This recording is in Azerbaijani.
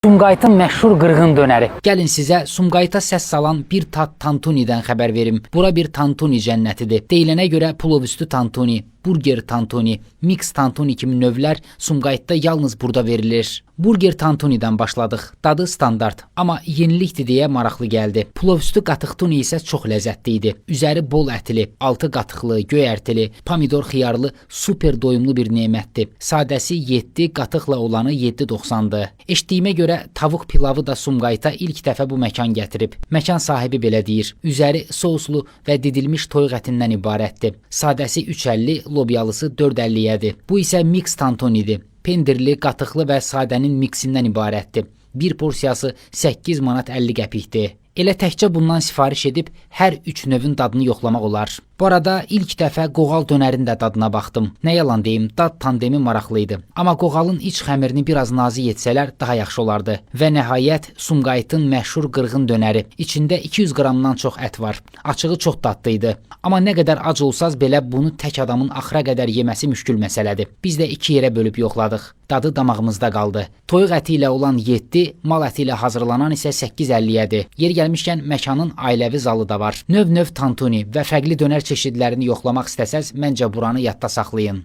Sumqayıtın məşhur qırğın dönəri. Gəlin sizə Sumqayıta səs salan bir tat tantunidən xəbər verim. Bura bir tantuni cənnətidir. Deyilənə görə plov üstü tantuni, burger tantuni, mix tantuni kimi növlər Sumqayıtda yalnız burada verilir. Burger tantunidən başladıq. Dadı standart, amma yenilikdir deyə maraqlı gəldi. Plov üstü qatıq tuni isə çox ləzzətli idi. Üzəri bol ətli, altı qatıqlı, göyərtili, pomidor xiyarlı, super doyumlu bir nemətdir. Sadəsi 7, qatıqla olanı 7.90-dır. Eşitdiyimə görə tavuk pilavı da Sumqayıta ilk dəfə bu məkan gətirib. Məkan sahibi belə deyir. Üzəri souslu və didilmiş toyuq ətindən ibarətdir. Sadəsi 3.50, lobyalısı 4.50-yədir. Bu isə mix tantunidir. Pendirli, qatıqlı və sadənin miksindən ibarətdir. Bir porsiyası 8 manat 50 qəpikdir. Elə təkcə bundan sifariş edib hər 3 növün dadını yoxlamaq olar. Bu arada ilk dəfə qoğal dönərin də dadına baxdım. Nə yalan deyim, dad tandemi maraqlı idi. Amma qoğalın iç xəmirini biraz nazik etsələr daha yaxşı olardı. Və nəhayət Sumqayıtın məşhur qırğın dönəri. İçində 200 qramdan çox ət var. Açığı çox dadlı idi. Amma nə qədər ac olsaz belə bunu tək adamın axıra qədər yeməsi müşkül məsələdir. Biz də 2 yerə bölüb yoxladıq. Dadı damağımızda qaldı. Toyuq əti ilə olan 7, mal əti ilə hazırlanan isə 8.50-yədir. Yer gəlmişkən məkanın ailəvi zalı da var. Növ-növ tantuni və fərqli dönər çeşidlərini yoxlamaq istəsəz, məncə buranı yadda saxlayın.